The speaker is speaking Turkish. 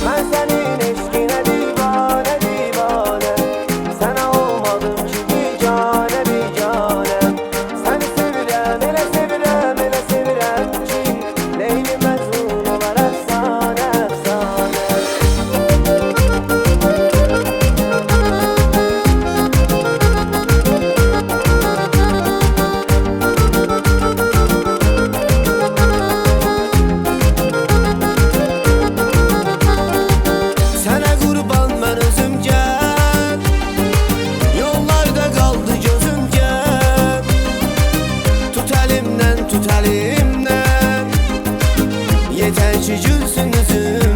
Ben senin eşkine divane divane, sana olmadım ki bir cane bir cane. Seni sevirem, ele sevirem, ele sevirem ki Leyli Mecnun olar efsane efsane. Sana kurban ben özümce, yollarda kaldı gözümce. Tut elimden, tut elimden, yeter ki gülsün yüzüm.